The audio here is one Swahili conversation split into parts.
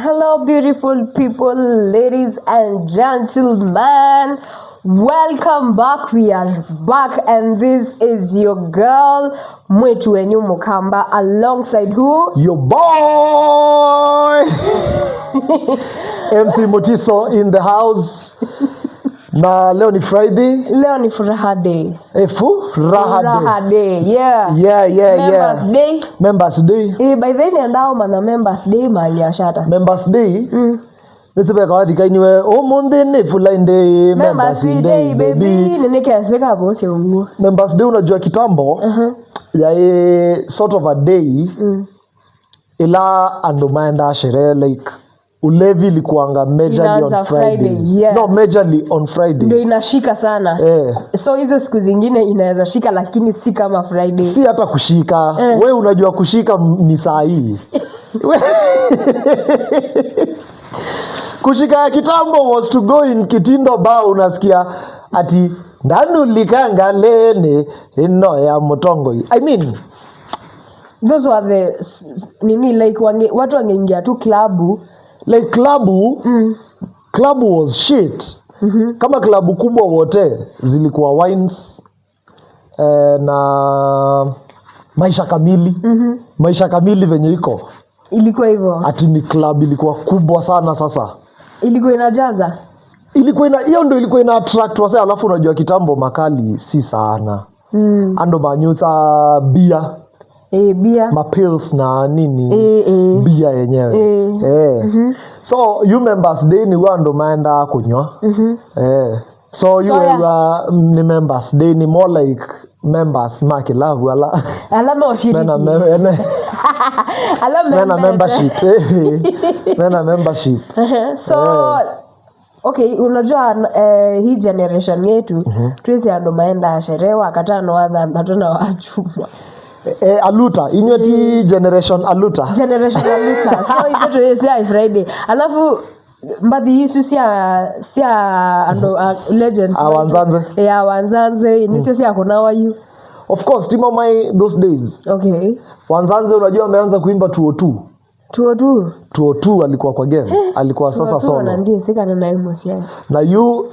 Hello, beautiful people, ladies and gentlemen. Welcome back. We are back, and this is your girl Makueni Mukamba, alongside who? Your boy MC Motiso in the house. Na leo ni Friday. Leo ni furaha day. Furaha day. Yeah. Members Day. Members Day. By the way, ndao mana Members Day mali ashata. Members Day. Nisibe kwa dikanywe omonde ne fulainde Members Day baby. Nene kiaseka bose ungu. Members Day unajua kitambo. Ya sort of a day. Ila andomaenda sherehe like ulevi ilikuanga majorly on Fridays. Yeah. No, majorly on Fridays. Ndio inashika sana. So hizo siku zingine inaweza shika lakini si kama Friday. Si hata kushika. Wewe unajua kushika ni saa hii. Kushika ya kitambo was to go in Kitindo bar, unasikia ati ndanu likanga lene ino ya motongo. I mean, those were the nini like watu wangeingia tu klabu. Like club was shit. Kama klabu kubwa wote zilikuwa wines na maisha kamili. Maisha kamili venye iko ilikuwa hivyo. Ati ni club ilikuwa kubwa sana sasa. Ilikuwa inajaza. Hiyo ndio ilikuwa ina attract wase, alafu unajua kitambo makali si sana. Ando banyusa bia. Bia. Mapills na nini. Bia yenyewe. So you Members Day ni wando maenda kunywa. So you were ni Members Day ni more like members makila wala. Alama oshiriki. Mena membership. Mena membership. So okay, unajua hii generation yetu tuwezi ando maenda sherehe wakatano hatuna wachuma. Aluta inyweti generation aluta. So hizo tuwezi Friday. Alafu mbadi hisu sia ando legends. Awanzanze. Awanzanze nisio sia kunawa you. Of course Timo my those days. Okay. Wanzanze unajua ameanza kuimba 202 alikuwa kwa game. Alikuwa sasa solo. Na ndiye sika na emotion. Na you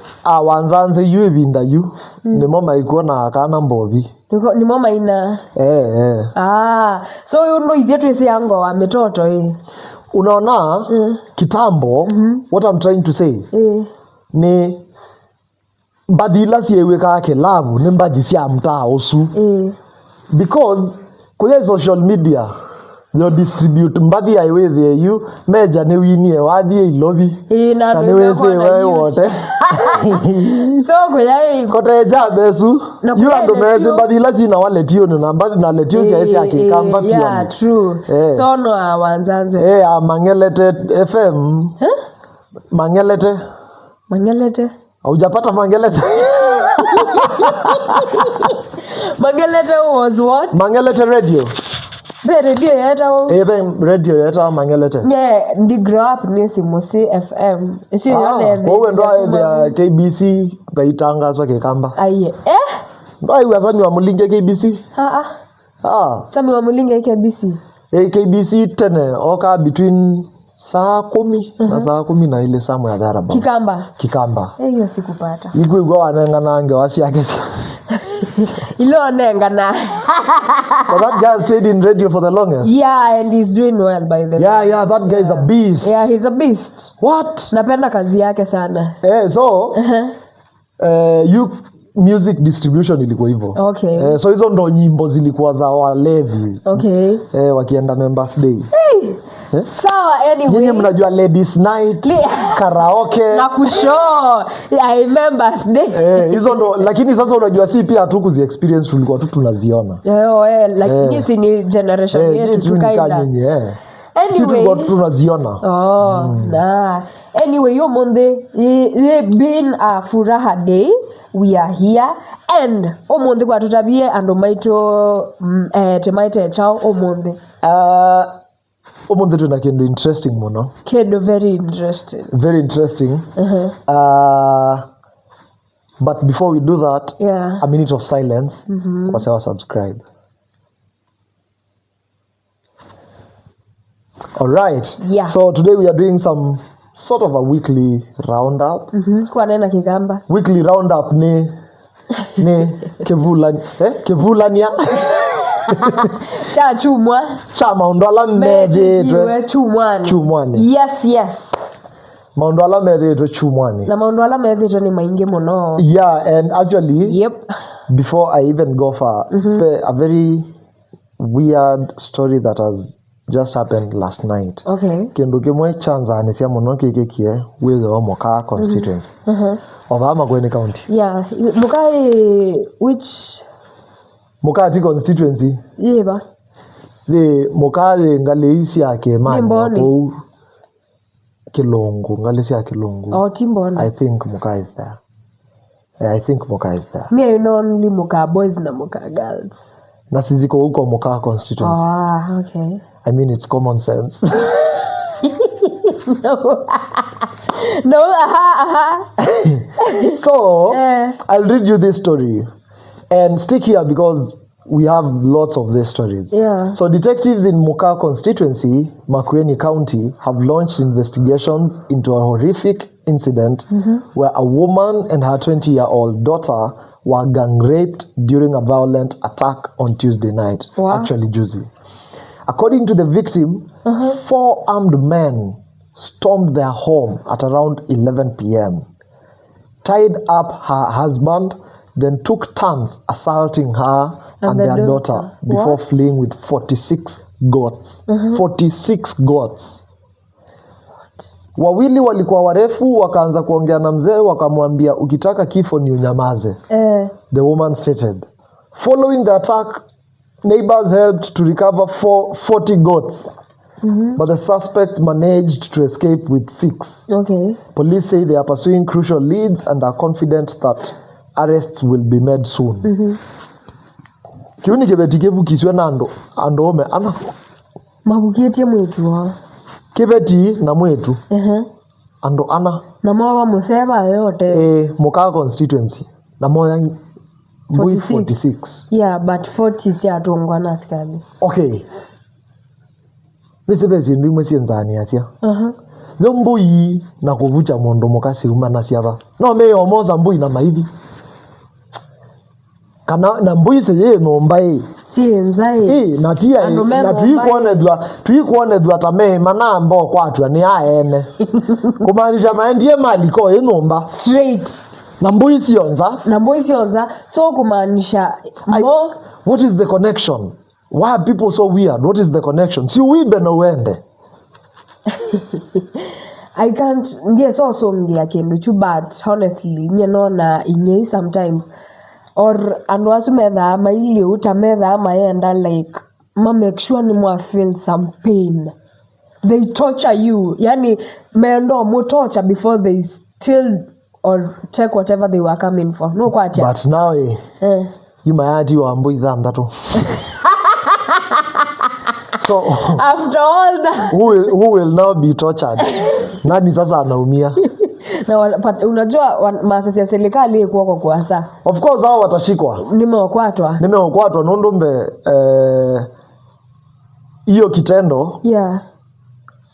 Wanzanze you binda you. Ni mama iko na kana mbovi. Ni mama ina. So ndo idhetu isi yango wa metoto Unaona kitambo what I'm trying to say ni badila sieweka yake labu ni mbadi siya mtaa osu because kwa social media they distribute mbadi ya iwe there you meja ne winie wadhi ilobi na niwe se wewe wote so kwa kote jabesu you ando mezi badila sina waletio na mbadi na letio siya yake kamba pia. Yeah, true. So no Wanzanze Mangelete FM. Mangelete Haujapata Mangelete? Mangelete was what? Mangelete radio. Radio yeta. Radio yeta Mangelete. Yeah, ndi grow up ni Simosi FM. Isi yone. Wewe ndo ya KBC gaitangazwa kekamba. Ndo wazani wa mulinge KBC? Sami wa mulinge KBC. KBC tene oka between saa 10 na saa 10 na ile samu ya dharaba. Kikamba. Hiyo sikupata. Igwe wanenga nange wasi yake. Ilo nenga na. But that guy stayed in radio for the longest. Yeah, and he's doing well by the way. Yeah, that guy is a beast. Yeah, he's a beast. What? Napenda kazi yake sana. So you music distribution ilikuwa hivyo. Okay. So hizo ndo nyimbo zilikuwa za walevi. Okay. Wakienda Members Day. Sawa, anyway. Nyinyi mnajua ladies night, karaoke na kushow. I Members Day. Hizo ndo, lakini sasa unajua si pia hatu kuzi experience tulikuwa tu tunaziona. Like hisi ni generation yetu tukaenda. Anyway, tunaziona. Anyway, yo monde been a furaha day. We are here and omonde kwa tutabie andomaito temaite chao omonde. Omonde tuna kendo interesting mono. Kendo very interesting. Very interesting. But before we do that, a minute of silence. Kwa sawa subscribe. All right. Yeah. So today we are doing some sort of a weekly roundup. Kwa nena kigamba. Weekly roundup ni kevulania. Cha chumwa. Cha maundala medetwe chumwani. Yes. Maundala medetwe chumwani. Na maundala medetwe ni maingi muno. Yeah, and actually, Yep. Before I even go far, a very weird story that has just happened last night. Okay. Kendo kimwe chanza anisia muno kekekie with the Moka constituency of Makueni County. Yeah. Mukai which Mukati constituency. Yeba. The Mukade ngaleisi yake man Kilongo ngaleisi ya Kilongo. Oh, Timboni. I think Muka is there. Yeah, I think Muka is there. Me I know only Muka boys na Muka girls. Na siziko huko Muka constituency. Ah, okay. I mean, it's common sense. No, So, I'll read you this story. And stick here because we have lots of these stories. Yeah. So, detectives in Muka constituency, Makueni County, have launched investigations into a horrific incident where a woman and her 20-year-old daughter were gang raped during a violent attack on Tuesday night. Wow. Actually, juicy. According to the victim, 4 armed men stormed their home at around 11 p.m., tied up her husband, then took turns assaulting her and their daughter before fleeing with 46 goats. 46 goats. Wawili walikuwa warefu, wakaanza kuongea na mzee, wakamwambia ukitaka kifo ni unyamaze. The woman stated. Following the attack, neighbors helped to recover 40 goats, but the suspects managed to escape with 6. Okay. Police say they are pursuing crucial leads and are confident that arrests will be made soon. Kiuni kibeti kebu kiswe na andome ana. Mabukieti mwetu wa. Kibeti na mwetu. Ando ana. Na mawa museba yote. Muka constituency. Na moya 46. Yeah, but 40 si atungwa na askari. Okay. Nisebezi ndimwe sienzani atia. Mbui na kuvucha mondo mukasi umana siaba. No me omoza mbui na maivi. Kana na mbui seye nombai. Sienzai. Na tia na tuikuone dwa tame mana mbo kwatu ni aene. Kumaanisha maendie maliko nomba. Straight. Na mbui sionza. So kumaanisha what is the connection? Why are people so weird? What is the connection? Si uibe na uende. I can't. Yes, also ndia kendu but honestly, na inye sometimes or anwasu medha maili utamedha maenda like make sure ni mwa feel some pain. They torture you. Yani meendo mo torture before they still or take whatever they were coming for. No kwati. But now you mayati wa mbui thandato. So after all that, who will now be tortured? Nani sasa anaumia? Na unajua maasasi ya serikali iko kwa kuasa. Of course hao watashikwa. Nimeokwatwa nondombe hiyo kitendo. Yeah.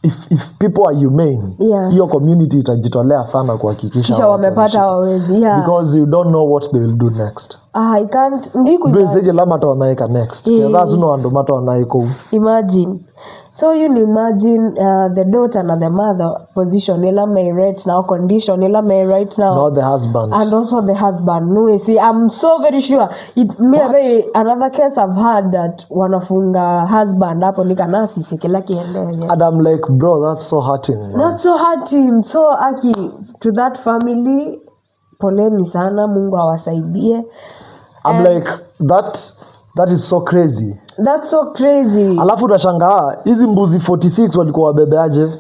If people are humane, hiyo community itajitolea sana kuhakikisha kisha wamepata wawezi. Yeah. Because you don't know what they will do next. I can't ndikuja lama to wanaika next. That's no ando mato wanaiko. Imagine. So you imagine the daughter and the mother position ila may right now, condition ila may right now. Not the husband. And also the husband. No, you see, I'm so very sure. Another case I've heard that wanafunga husband hapo nikanasi sikila kiende. And I'm like, bro, that's so hurting. Man. That's so hurting. So aki to that family, poleni sana, Mungu awasaidie. I'm like, that is so crazy. That's so crazy. Alafu unashangaa hizi mbuzi 46 walikuwa wabebeaje?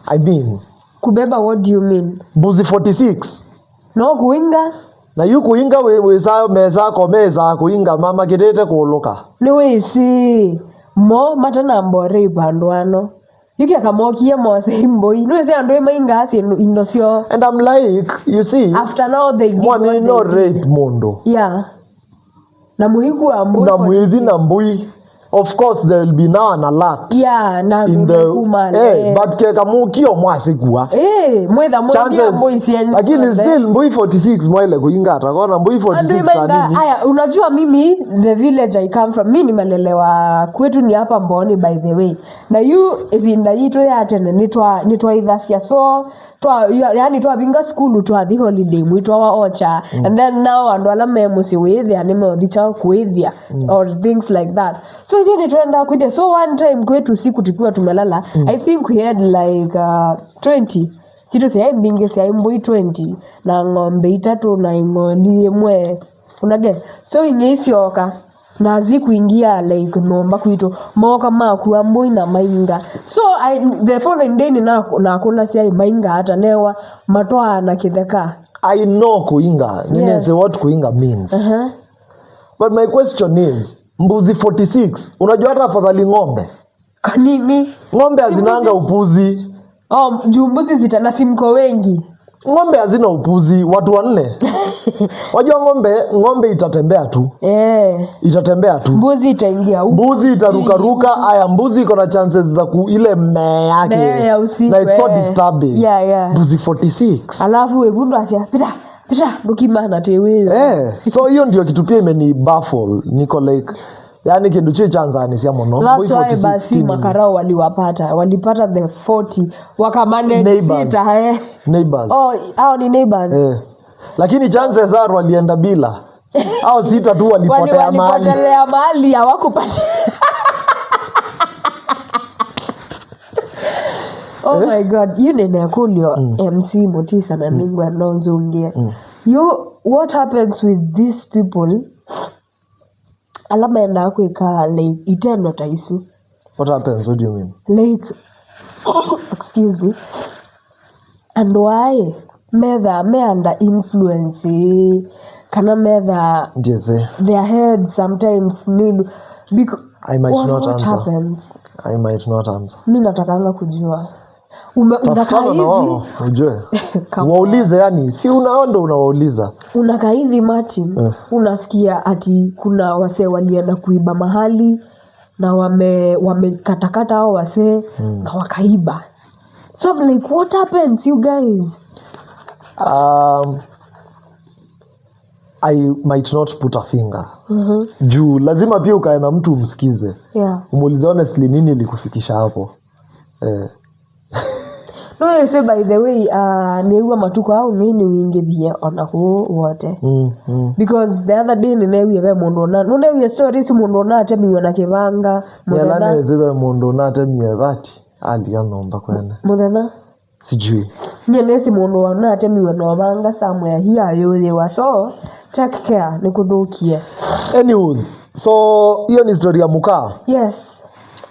I mean, kubeba, what do you mean? Mbuzi 46. No kuinga. Na yu kuinga wewe meza komeza kuinga mama kitete kuoloka. Niwe si mo matana mbore bandwano. Yuki akamokia mose mboi. Niwe si andoe mainga asi indosio. And I'm like, you see, after now they did what no rape mondo. Yeah. Na muhigu amboi. Na muhizi na mbui. of course there will be now an alert na in the but ke kamukio mwasikua mwetha mwambia mboisi yenyu lakini still mbui 46 mwele kuinga atakona mbui 46 nini haya unajua mimi the village I come from mimi nimelelewa kwetu ni hapa Mboni by the way na you ibinda yito yatene nitwa idhasia so yani twa binga school twa the holiday mwitwa wa ocha and then now and wala memusi withia nimeodhicha kuithia or things like that so then tuenda kuithia so one time kwetu siku tukiwa tumelala I think we had like 20 sito sai mbinge sai mbui 20 na ng'ombe 3 na ing'oni imwe unage so ingesioka na zikuingia like nomba kwito moka maku mbui na mainga so the following day na kuna sia mainga hata newa matwa na kitheka I know kuinga nineze what kuinga means but my question is mbuzi 46 unajua hata afadhali ng'ombe nini ng'ombe hazinanga upuzi mbuzi zitana simko wengi ng'ombe hazina upuzi watu 4 wajua ng'ombe itatembea tu itatembea tu mbuzi itaingia mbuzi itarukaruka haya mbuzi iko na chances za ile mmea yake na it's so disturbing mbuzi 46 alafu webundo asia pita dukimana tewe so hiyo ndio kitu pia imeni baffle niko like yani kitu chi chanza ni sia mono that's why basi makarao walipata the 40 wakamane sita neighbors hao ni neighbors lakini chances zao walienda bila hao sita tu walipotea mahali hawakupata oh my god you nene kulio MC Motisa na Mingwa Nonzungie what happens with these people alama enda kweka like itendo taisu what happens what do you mean like excuse me and why metha me under influence kana metha their head sometimes need because I might not answer happens? I might not answer mimi natakanga kujua unakaa hivi ujue waulize yani si unaondo unawauliza unakaa hivi Martin unasikia ati kuna wase walienda kuiba mahali na wamekatakata hao wase na wakaiba so I'm like what happens you guys I might not put a finger juu lazima pia ukae na mtu umsikize umuulize honestly nini ilikufikisha hapo no I say by the way niwa matuko au nini winge bia ona ko wote because the other day ninewi ebe mundu na no newi stories mundu na atemiwa na kibanga muthena ezebe mundu na atemiwa bati ali anomba kwene muthena sijui nesi mundu na atemiwa no banga somewhere here yolewa so take care nikuthukie anyways so hiyo ni story ya mukaa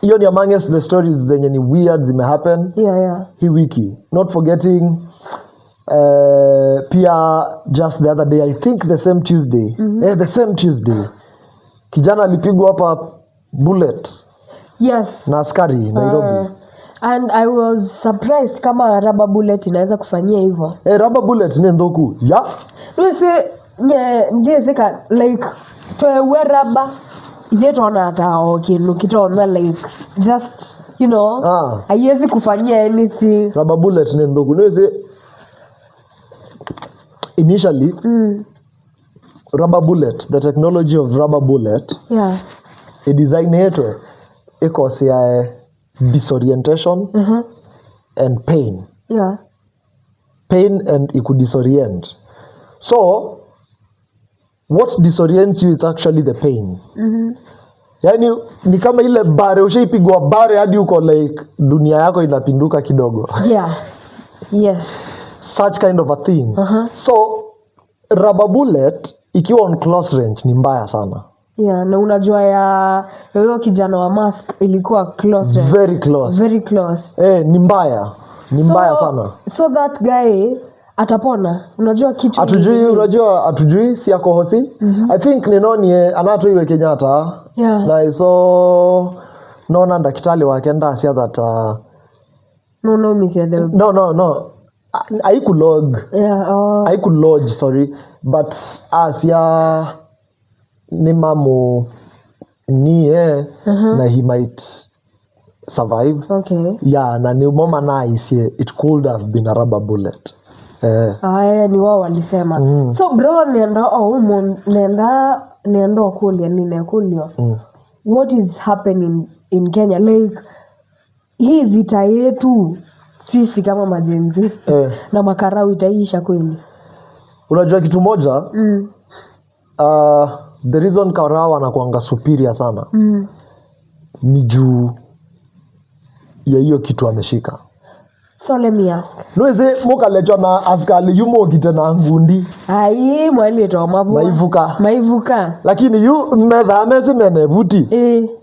hiyo ni amongst the stories zenye ni weird zime happen hii wiki not forgetting pia just the other day I think the same Tuesday the same Tuesday kijana alipigwa hapa bullet na askari Nairobi and I was surprised kama rubber bullet inaweza kufanyia hivyo rubber bullet ni ndoku no say ndiye sika like to wear rubber iletona hata kitona like just you know haiwezi kufanyia anything rubber bullet ni ndogo niweze initially rubber bullet the technology of rubber bullet a design yetu iko ya disorientation and pain pain and it could disorient so what disorients you is actually the pain yani ni kama ile bare ushaipigwa bare hadi uko like dunia yako inapinduka kidogo such kind of a thing so rubber bullet ikiwa on close range ni mbaya sana na unajua ya hiyo kijana wa mask ilikuwa close range very close ni mbaya sana so that guy atapona unajua kitu atujui si yako hosi I think ni anato iwe Kenyatta na so naona daktari wakenda sia that no miss the no I could lodge sorry but asia ni ni na he might survive. Okay. Yeah, na ni mama na isie it could have been a rubber bullet. Ni wao walisema. So bro nenda kulia nini kulio. What is happening in Kenya? Like hii vita yetu sisi kama majenzi na makarau itaisha kweli? Unajua kitu moja? The reason karau anakuanga superior sana. Ni juu ya hiyo kitu ameshika. So let me ask. Noise mukalecho na askali yumo kitana ngundi. Ai mwali to maivuka. Lakini yu medha amezi menebuti.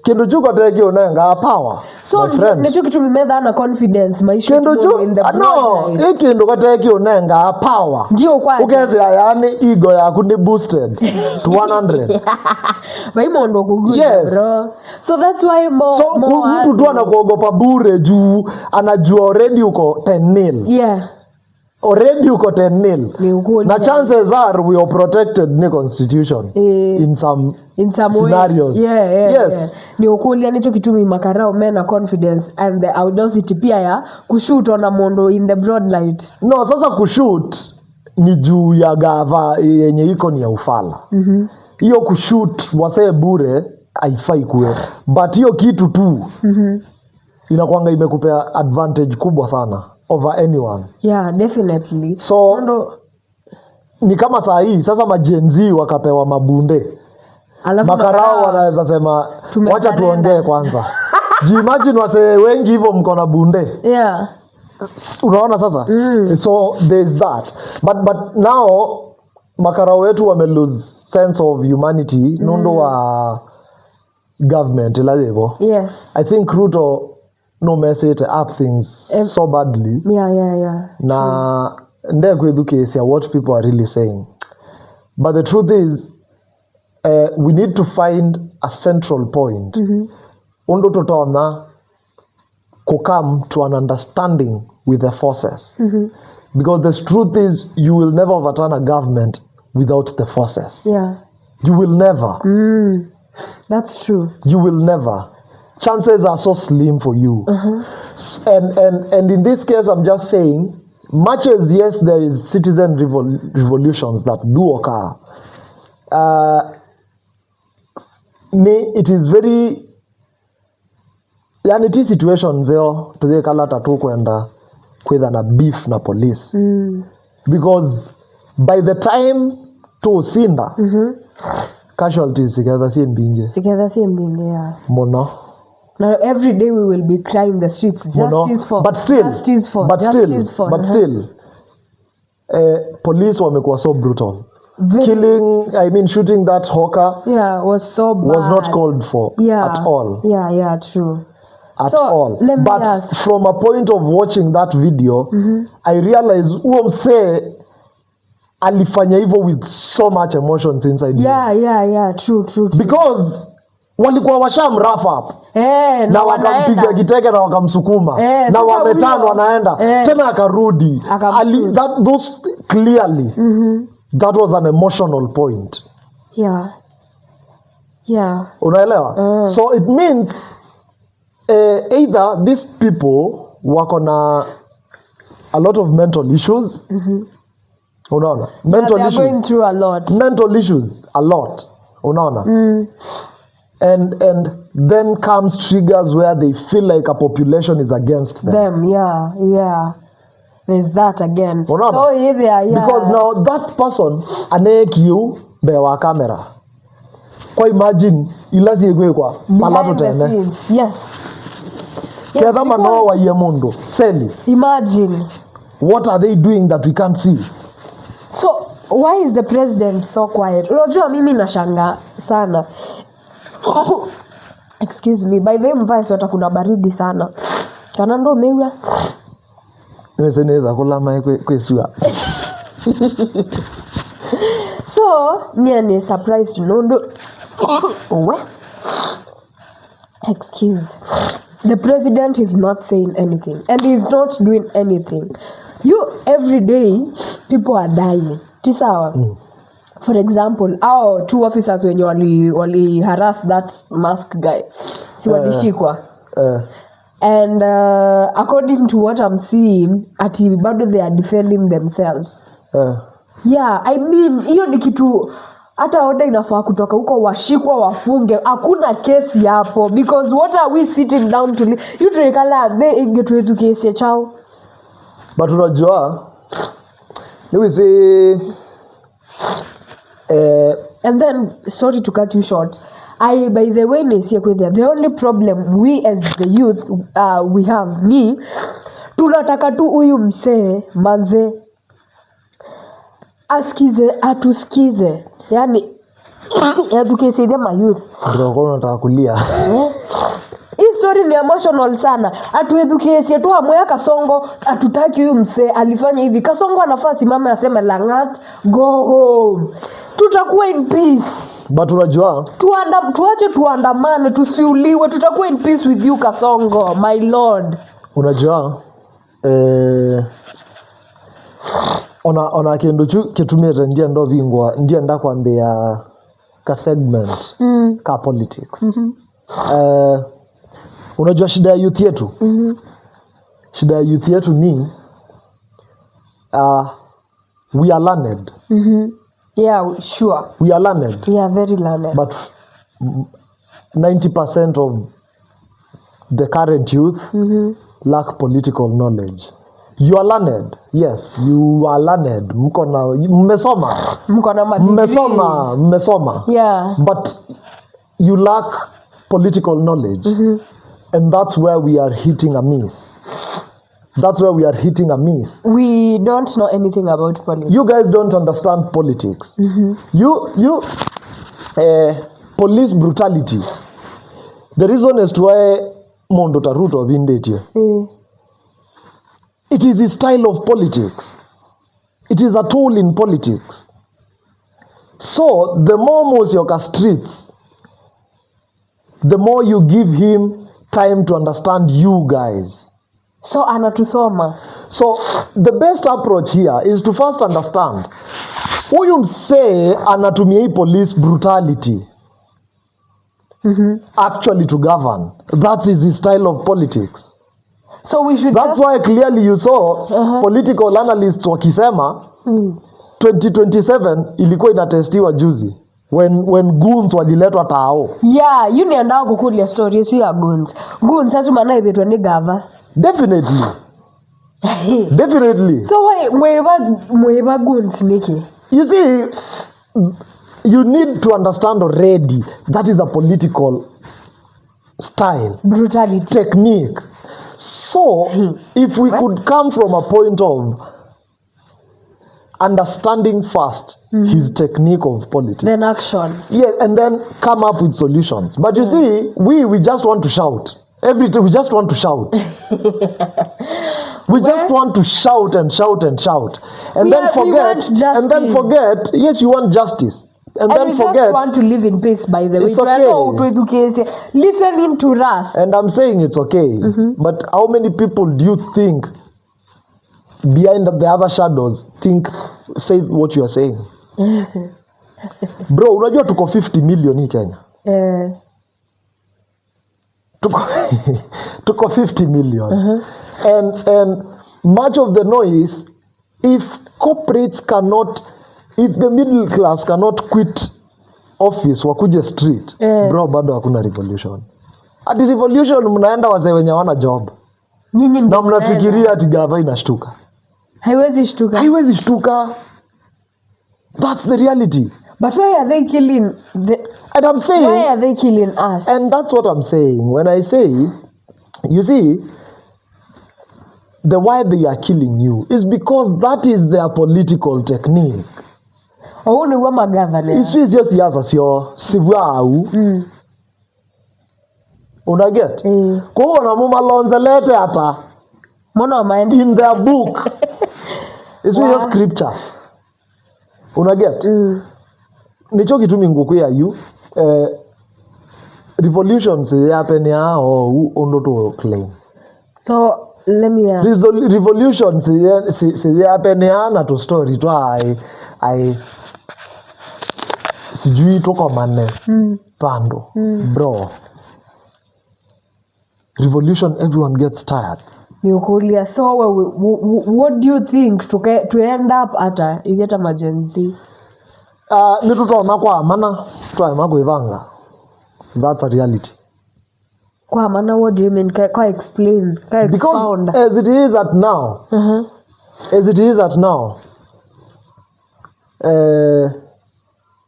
Kendo chuko teki unenga power. So necho kitu medha na confidence maisha kendo in the no, kendo teki unenga power. Ndio kwa. Ugethe yani ego yaku ni boosted to 100. Maimondo kuguja yes. Bro. So that's why more mtu tu anakuogopa bure juu anajua already uko 10-0. Yeah. Already uko 10-0. Na chances are we are protected ni constitution in some scenarios. Yes. Ni ukulia nicho kitumi makarao mena confidence and the audacity pia ya kushoot on a mondo in the broad light. No, sasa kushoot ni juu ya gava yenye iko ni ya ufala. Hiyo kushoot wasee bure haifai kuwe. But hiyo kitu tu inakuanga imekupea advantage kubwa sana over anyone. Yeah, definitely. So ni kama saa hii sasa majenzi wakapewa mabunde. Makarao wanaweza sema wacha tuongee kwanza. Imagine wase wengi hivyo mko na bunde. Yeah. Unaona sasa? So there's that. But now makarao wetu wame lose sense of humanity. Nondo wa government iladevo. Yes. I think Ruto no message up things so badly. Yeah. Na nde kuedukesia what people are really saying. But the truth is we need to find a central point. Undo totona ko come to an understanding with the forces. Because the truth is you will never overturn a government without the forces. Yeah. You will never. That's true. You will never. Chances are so slim for you. And in this case, I'm just saying, much as yes, there is citizen revolutions that do occur, it is very, yani it is situations zeo tuze kala tatu kwenda kwenda na beef na police. Because by the time to sinda, casualties together same being. Yeah. Mono. Now every day we will be crying the streets justice for. But still, police wamekuwa so brutal. Shooting that hawker. Yeah, was so bad. Was not called for at all. Yeah, true. At all. But from a point of watching that video, I realized mse alifanya hivyo with so much emotions inside him. Yeah, true. Because walikuwa washamrap up. Na wakampiga kiteke na wakamsukuma. Na wametano wanaenda. Tena akarudi. Those clearly. That was an emotional point. Yeah. Unaelewa? So it means either these people wako na a lot of mental issues. Unaona? Mental issues. They're going through a lot. Mental issues a lot. Unaona? And then comes triggers where they feel like a population is against them. Yeah. There's that again. Unaona? So yeah. Because now that person anayekiu bewa camera. Kwa imagine ilazi egwe kwa malato tene. Yes. Keza mano wa yemundo. Seli. Imagine. What are they doing that we can't see? So why is the president so quiet? Unajua mimi nashanga sana. Excuse me. By the way mvasi watakuna baridi sana. Kana ndo mewa. Nimeseneza kula mai kwesua. So, me is surprised to know. Excuse. The president is not saying anything. And he's not doing anything. Every day, people are dying. Tisawa. For example, our 2 officers when wali harass that mask guy, si walishikwa. And according to what I'm seeing, ati bado they are defending themselves. Yeah, I mean, hiyo ni kitu hata order inafaa kutoka huko washikwa wafunge. Hakuna kesi hapo because what are we sitting down to you tuikala they ingetu kesi chao. But unajua we say and then sorry to cut you short. By the way the only problem we as the youth we have ni tunataka tu huyu msee manze atusikize. Yani educate them my youth. Ndio unataka kulia. Hii story ni emotional sana. Atueducate tu amweka Kasongo, atutaki huyu msee alifanya hivi. Kasongo anafaa simame aseme Langat go home. Tutakuwa in peace. But unajua tuache tuandamane tusiuliwe, tutakuwa in peace with you Kasongo my lord. Unajua ona kendo kitumira ndio bingwa ndio ndakwambia ka segment ka politics. Unajua shida ya youth yetu? Shida ya youth yetu ni we are learned. Yeah, sure. We are learned. We are very learned. But 90% of the current youth lack political knowledge. You are learned. Yes, you are learned. Mmesoma. Yeah. But you lack political knowledge. And that's where we are hitting a miss. We don't know anything about politics. You guys don't understand politics. You police brutality. The reason as to why Mondo Taruto vindet here. It is a style of politics. It is a tool in politics. So the more Mosioka streets, the more you give him time to understand you guys. So anatusoma. So the best approach here is to first understand huyu msee anatumia hii police brutality actually to govern. That is his style of politics. So we should. That's why clearly you saw political analysts wakisema 2027 ilikuwa inatestiwa juzi when goons waliletwa tao. Yeah, you need to kukulia stories ya goons. Goons hatu maana ivetwa ni gava. Definitely. So why mweva goons Nikki? You see, you need to understand already that is a political style, brutality, technique. So if we could come from a point of understanding first his technique of politics, then action, yes, and then come up with solutions. But you see, we just want to shout every time. We just want to shout. We just want to shout and shout and shout, and then forget. And then forget. Yes, you want justice. And then we forget. Just want to live in peace, by the way. It's okay. Listening to us. And I'm saying it's okay. But how many people do you think behind the other shadows say what you are saying? Bro, unajua tuko 50 million hii Kenya. Tuko 50 million. And much of the noise, if corporates cannot, if the middle class cannot quit office wakuje street, bro, bado hakuna revolution. Ati revolution mnaenda wazee wenye wana job. Na mnafikiria ati gava inashtuka. Haiwezi shtuka. That's the reality. But why are they killing and I'm saying, why are they killing us? And that's what I'm saying. When I say, you see, the why they are killing you is because that is their political technique. Oh, ni wa magavana. Isu is just siasa sio siwau. Una get? Ko na muma lonzelete ata. Mono mind in their book. Isu is scripture. Una get? Nicho kitu minguku ya you revolutions happen ya or ondo to claim. So let me revolutions happen ya na to story to sijui tuko mane pando bro. Revolution, everyone gets tired. Nukulia. So what do you think to end up at igeta emergency? Ni tutaona kwa maana twaema kuivanga. That's a reality. Kwa maana, what do you mean? Can explain? Can expound? Because as it is at now,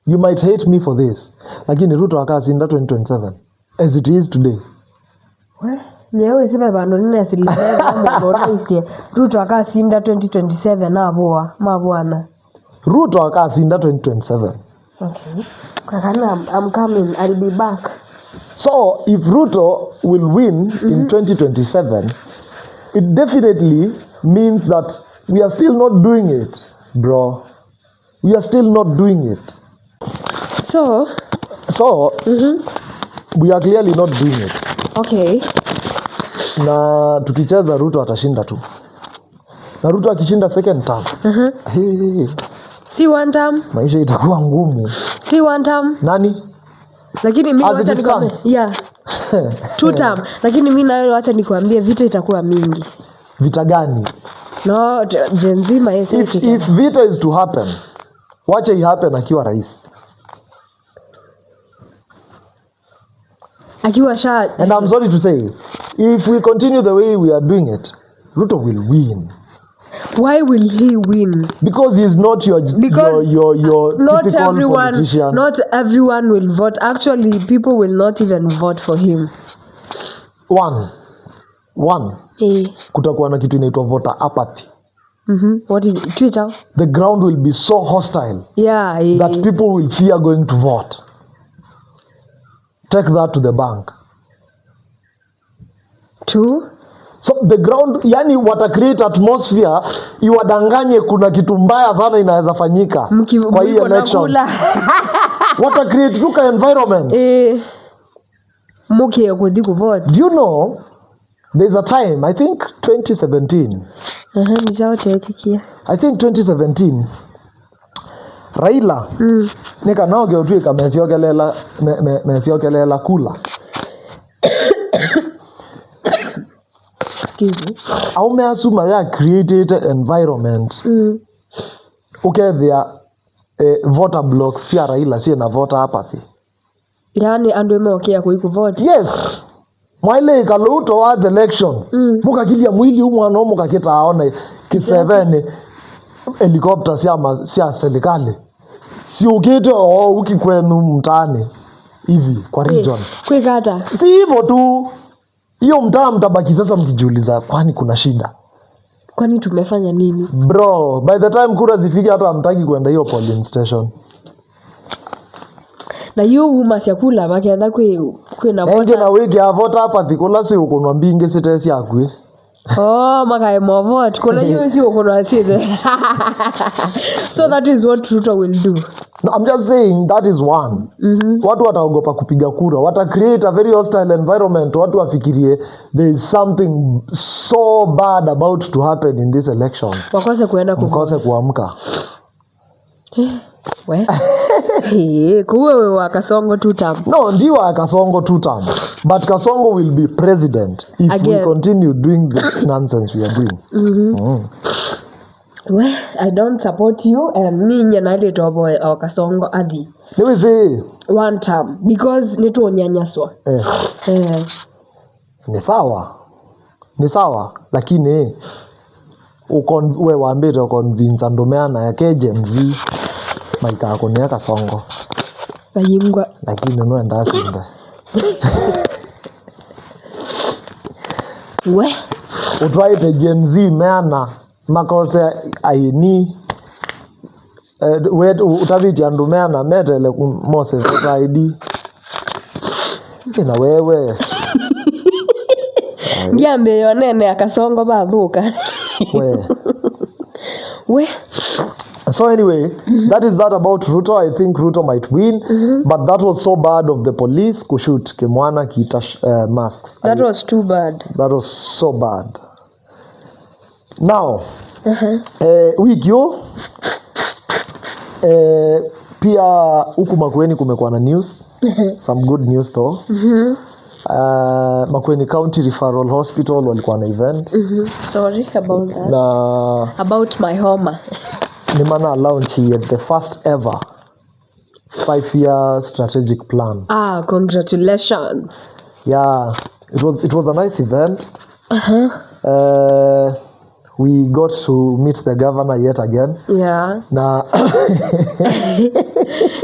you might hate me for this, lakini Ruto akasinda 2027 as it is today. Nyewe sibe bando nini asilimega mbona isi Ruto akasinda 2027 na mabwana. Ruto akasinda 2027. Okay. Kakana, I'm coming. I'll be back. So if Ruto will win in 2027, it definitely means that we are still not doing it, bro. We are still not doing it. So we are clearly not doing it. Okay. Na tukicheza Ruto atashinda tu. Na Ruto akishinda second term. Si one term. Maisha itakuwa ngumu. Si one term. Nani? Lakini mimi wacha nikwambie. Yeah. Two term. Lakini mimi nayo wacha nikwambie vita itakuwa mingi. Vita gani? No, Gen Z if vita is to happen, wacha i happen akiwa rais. Akiwa sha. And I'm sorry to say, if we continue the way we are doing it, Ruto will win. Why will he win? Because he's not your not typical everyone, politician. Not everyone will vote. Actually, people will not even vote for him. One. Kutakuwa na kitu inaitwa voter apathy. What is it? Twitter? The ground will be so hostile. Yeah. That people will fear going to vote. Take that to the bank. Two. So the ground, yani wata create atmosphere iwadanganye kuna kitu mbaya sana inaweza fanyika kwa hii election. Wata create tuka environment. Muke kudi ku vote. Do you know there's a time, I think 2017. I think 2017 Raila nika naoge utwika mesiokelela kula. Excuse me. Aume asuma ya created environment. Okay, there voter blocks si Raila si na voter apathy. Yani ando meokea kuiku vote. Yes. Mwaile ikalu towards elections. Muka kilia mwili umwana muka kita aone kisevene helicopter siya serikali. Si ukite ukikwenu mtaani hivi kwa region. Kwekata. Si hivyo tu. Hiyo mtaa mtabaki sasa mkijiuliza kwani kuna shida. Kwani tumefanya nini? Bro, by the time kura zifike hata hamtaki kwenda hiyo polling station. Na hiyo umasyakula bakienda kwena vote. Nje na wiki ya vote hapa thikola si ukunwa mbinge sitesi yakwe. Makai mo vote. Kuna hiyo si ukunwa sithe. So that is what Ruto will do. No, I'm just saying that is one. Watu wataogopa kupiga kura. Wata create a very hostile environment. Watu wafikirie there is something so bad about to happen in this election. Wakose kuenda kukose kuamka. We? Kuwe wa Kasongo 2 term. No, ndiwa Kasongo 2 term. But Kasongo will be president if we continue doing this nonsense we are doing. Well, I don't support you and me nyanade tobo wa Kasongo adi. Let me say 1 term because netu onyanyaswa. Ni sawa lakini we waambie convince ndomeana yake Gen Z maika akonia Kasongo. Bayingwa Lakini no enda simba. We Utwaite Gen Z meana makose aini utaviti andumeana metele kumose ID. Ina wewe. Ngiambe yonene Akasongo bathuka. We So anyway, that is that about Ruto. I think Ruto might win, but that was so bad of the police kushoot Kimwana kita masks. That was too bad. That was so bad. Now, wiki yo Pia huku Makueni kumekuwa na news. Some good news though. Makueni County Referral Hospital walikuwa na event. Sorry about that. Na about my homa. ni mana launch yet the first ever 5-year strategic plan. Congratulations. Yeah, it was a nice event. We got to meet the governor yet again. Yeah. Na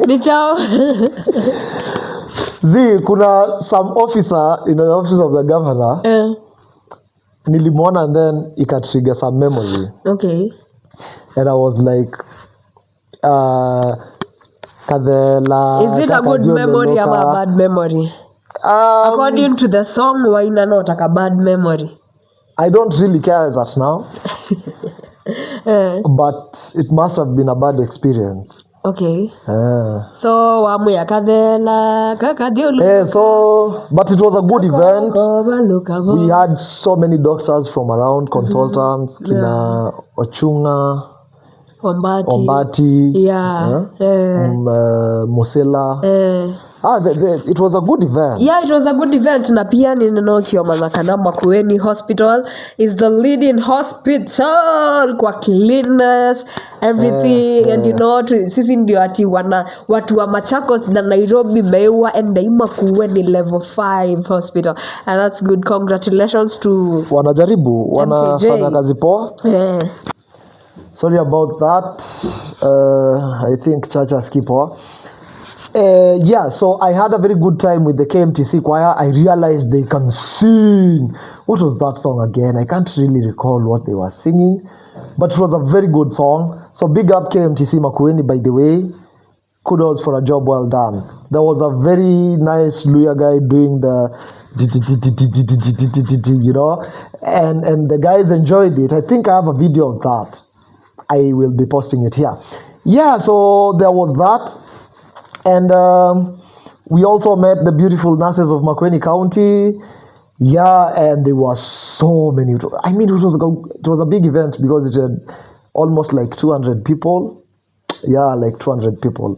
Ni chao. kuna some officer in the office of the governor. Nilimwona and then ikatrigger some memory. Okay. And I was like, Kadela. Is it a good memory or a bad memory? According to the song, why not a bad memory? I don't really care as at now. But it must have been a bad experience. Okay. So wamu ya kadela kakadiolu. So but it was a good event. We had so many doctors from around, consultants, kina Ochunga, Ombati, Mosela. It was a good event. Yeah, it was a good event. Na pia ninokiomanakana Makueni Hospital is the leading hospital kwa cleanliness, everything. And sisi ndio ati watu wa Machakos na Nairobi mewa enda Makueni level 5 hospital. And that's good. Congratulations to wanajaribu, wanafanya kazi poa. Sorry about that. I think Chacha Skipo. So I had a very good time with the KMTC choir. I realized they can sing. What was that song again? I can't really recall what they were singing, but it was a very good song. So big up KMTC Makueni, by the way. Kudos for a job well done. There was a very nice Luya guy doing the and the guys enjoyed it. I think I have a video of that. I will be posting it here. Yeah, so there was that. And we also met the beautiful nurses of Makueni County. Yeah, and there were so many. I mean, it was a big event because it had almost like 200 people. Yeah, like 200 people.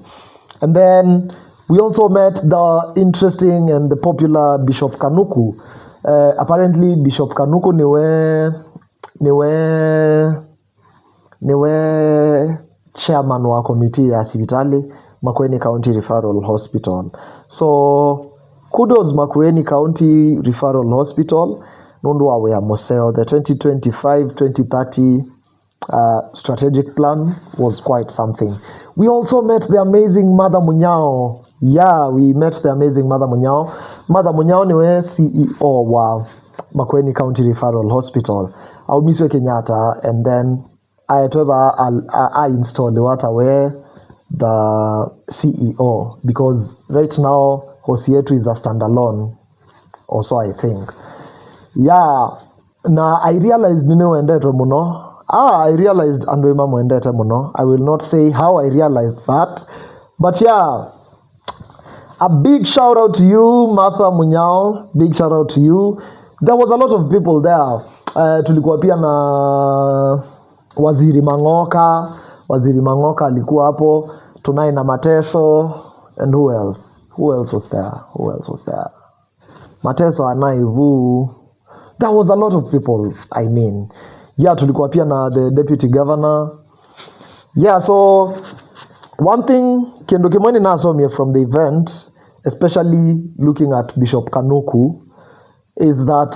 And then we also met the interesting and the popular Bishop Kanuku. Apparently, Bishop Kanuku niwe chairman wa committee ya sibitali Makueni County Referral Hospital. So kudos Makueni County Referral Hospital. Nundu wawe ya Moseo. The 2025-2030 strategic plan was quite something. We also met the amazing Mother Munyao. Yeah, we met the amazing Mother Munyao. Mother Munyao niwe CEO wa Makueni County Referral Hospital. Aumiswe Kenyatta, and then I installed where the CEO, because right now Hosietu is a standalone also, I think. Yeah, na I realized I realized andwema muendete muno. I will not say how I realized that, but yeah, a big shout out to you Martha Munyao. Big shout out to you. There was a lot of people there. Tulikuwa pia na Waziri Mangoka alikuwa hapo. Tunai na Mateso, and who else was there? Mateso Anaivu. There was a lot of people. I mean, yeah, tulikuwa pia na the deputy governor. Yeah, so one thing Kendo Kimani nasomie from the event, especially looking at Bishop Kanuku, is that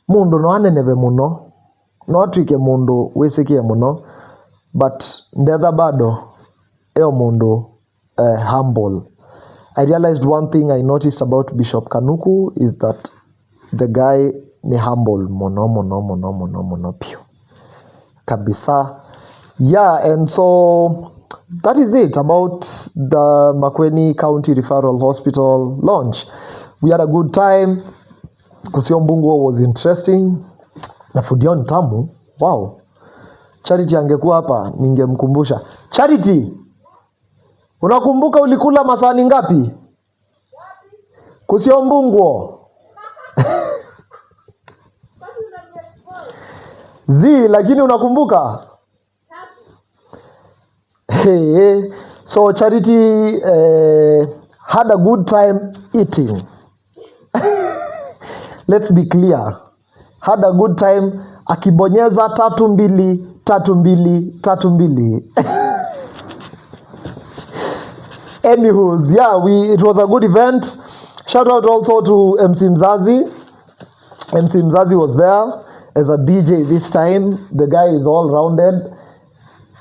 mundu no aneneve muno, no atwike mundu wisikie muno, but ndetha bado eo mundu humble. I realized one thing I noticed about Bishop Kanuku is that the guy ni humble mono pio kabisa. Yeah, and so that is it about the Makueni County Referral Hospital launch. We had a good time. Kusio Mbungu was interesting. Na food yao ni tamu. Wow. Charity angekuwa hapa ningemkumbusha. Charity, unakumbuka ulikula masani ngapi? Kusio Mbungu. Lakini unakumbuka? Okay, so Charity had a good time eating. Let's be clear. Had a good time akibonyeza 3222. Anywho's, yeah, it was a good event. Shout out also to MC Mzazi. MC Mzazi was there as a DJ this time. The guy is all rounded.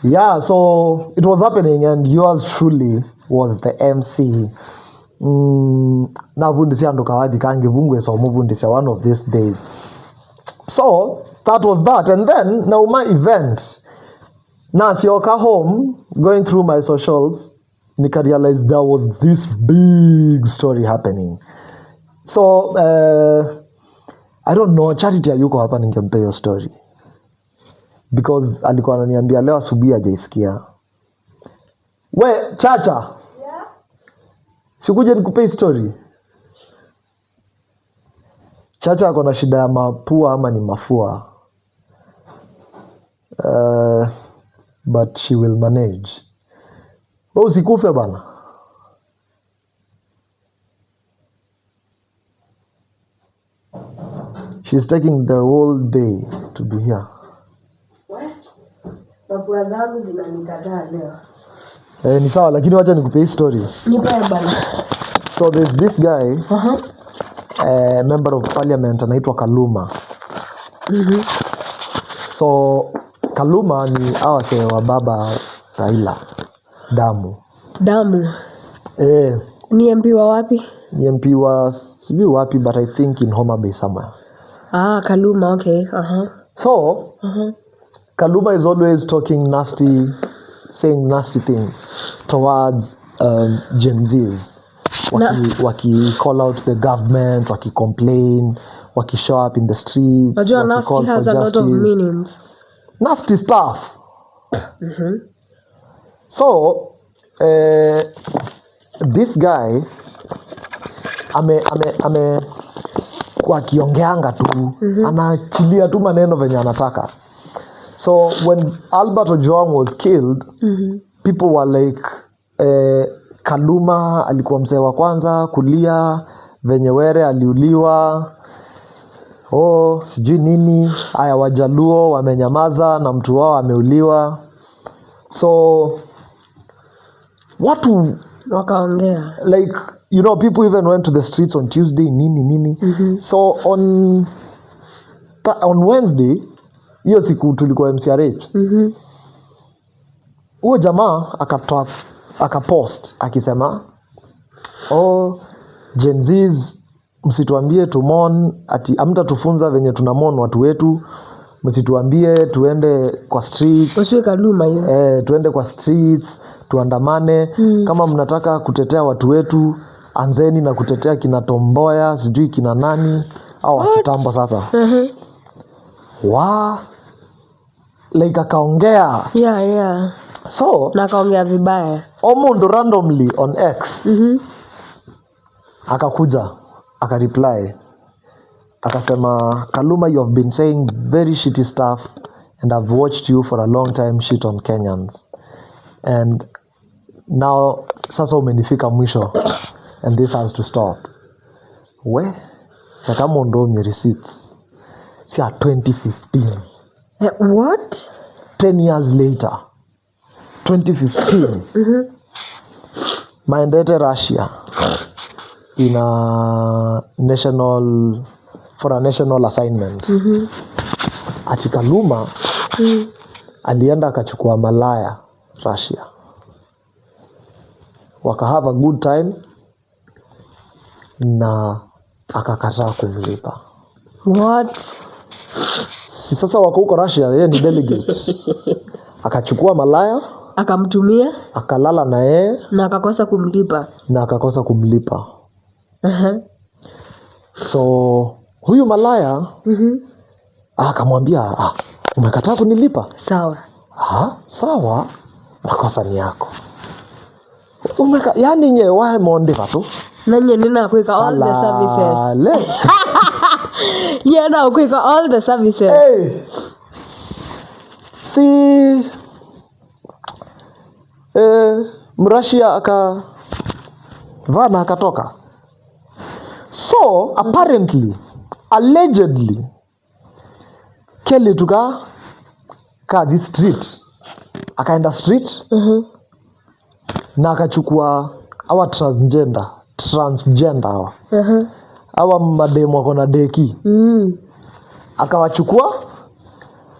Yeah, so it was happening and yours truly was the MC. Na vundisia ndo kawadi kange vungwe so muvundisia one of these days. So that was that, and then now my event. Now sioka home going through my socials, nika realized there was this big story happening. So I don't know, Charity hayuko hapa ningempe hiyo story. Because alikuwa ananiambia leo asubuhi hajaisikia. We Chacha. Yeah. Sikuje nikupe story. Chacha ako na shida ya mapua ama ni mafua. But she will manage. Wewe usikufe bana. She's taking the whole day to be here. Mapua zangu zinanikataa leo. Ni sawa lakini wacha nikupe story. Nipe bana. So there's this guy, member of parliament anaitwa Kaluma. So Kaluma ni awase wa baba Raila. Damu. Ni MP wa wapi? Ni MP wa sijui wapi, but I think in Homa Bay somewhere. Kaluma, okay. So Kaluma is always talking nasty, saying nasty things towards Gen Zs. Waki call out the government, waki complain, waki show up in the streets. But your nasty has a lot of meanings. Nasty stuff. So this guy ame kwa kiongeanga tu, anaachilia tu maneno venye anataka. So when Albert Ojwang was killed, people were like, Kaluma alikuwa mzee wa kwanza kulia venye Were aliuliwa. Sijui nini, haya Wajaluo wamenyamaza na mtu wao ameuliwa. So watu wakaongea. Like, you know, people even went to the streets on Tuesday, nini. So on Wednesday, hiyo siku tulikuwa MCRH. Huyo jamaa akapost akisema, Gen Zs msituambie tumon ati amtatufunza venye tunamon watu wetu, msituambie tuende kwa streets. Usiwe Kaluma hiyo. Tuende kwa streets, tuandamane. Kama mnataka kutetea watu wetu, anzeni na kutetea kina Tomboya, sijui kina nani au kitambo sasa. Like akaongea. Yeah. So na akaongea vibaya. Omondo randomly on X. Akakuja, akareply. Akasema, Kaluma, you have been saying very shitty stuff and I've watched you for a long time shit on Kenyans. And now sasa umenifika mwisho and this has to stop. Kama ndo nye receipts. Si 2015. What? 10 years later. 2015. Maendete Russia in a national assignment. Ati Kaluma alienda akachukua malaya Russia. Waka have a good time na akakataa kumlipa. What? Si sasa wako huko Russia, yeye ni delegate. Akachukua malaya, akamtumia, akalala na yeye na akakosa kumlipa. So huyu malaya akamwambia, umekataa kunilipa? Sawa. Sawa, makosa ni yako. Yani nye wae monde watu nanye nina kuika all the services. Yeah, na kuika all the services. Hey. Si Mrashia aka vana akatoka. So apparently, allegedly, Kelly tuka this street, akaenda street, na akachukua awa transgender hawa. Awa mademu wako na deki. Akawachukua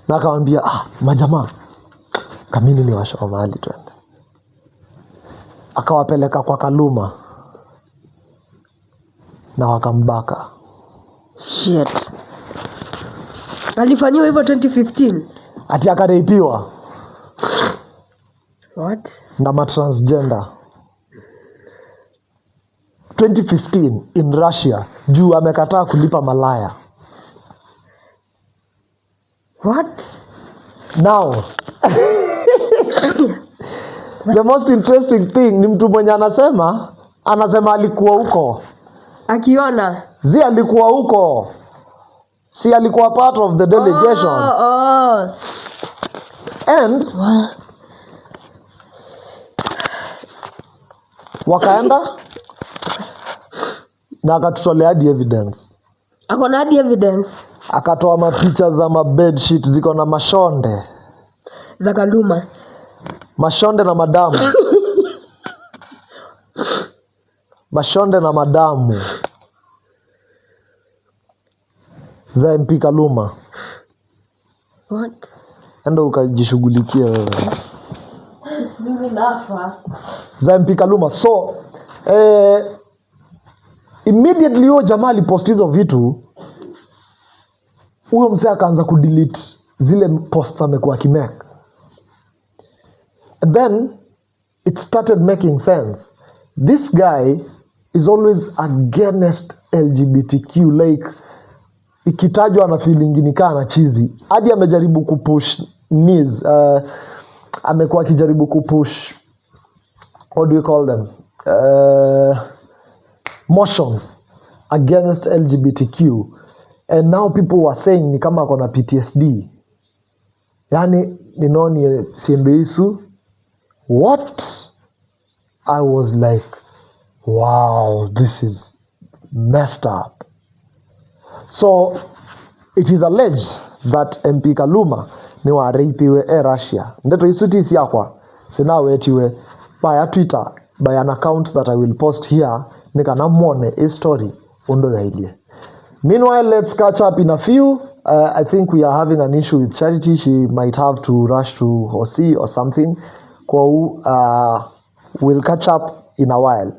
na akamwambia majamaa, kamini ni washo mahali twende. Akawapeleka kwa Kaluma na wakambaka. Shit. Alifanyiwa hivyo 2015. Ati akareipiwa. What? Na matransgender. 2015 in Russia, juu amekataa kulipa malaya. What? Now, the most interesting thing ni mtu mwenye anasema alikuwa huko. Akiona. Si alikuwa huko. Si alikuwa part of the delegation. And wakaenda na akatutolea hadi evidence. Akona hadi evidence. Akatoa mapicha za bed sheet ziko na mashonde za Kaluma. Mashonde na madamu. Mashonde na madamu za MP Kaluma. What? Endo ukajishughulikia wewe. Mimi nafa. Za MP Kaluma. So immediately huyo jamaa alipost hizo vitu, huyo msee akaanza kudelete zile posts amekuwa akimake. And then it started making sense. This guy is always against LGBTQ, like ikitajwa ana feeling ni kana chizi. Hadi amejaribu kupush knees, amekuwa akijaribu kupush, what do you call them, motions against LGBTQ, and now people were saying ni kama akona PTSD. Yani ninoni siendo isu. What? I was like, wow, this is messed up. So it is alleged that MP Kaluma ni wa rapiwe Russia. Ndeto isuti siakwa sina wetiwe by a Twitter, by an account that I will post here, nika namone a story undo zaidi. Meanwhile, let's catch up in a few. I think we are having an issue with Charity. She might have to rush to Hosi or something. We'll catch up in a while.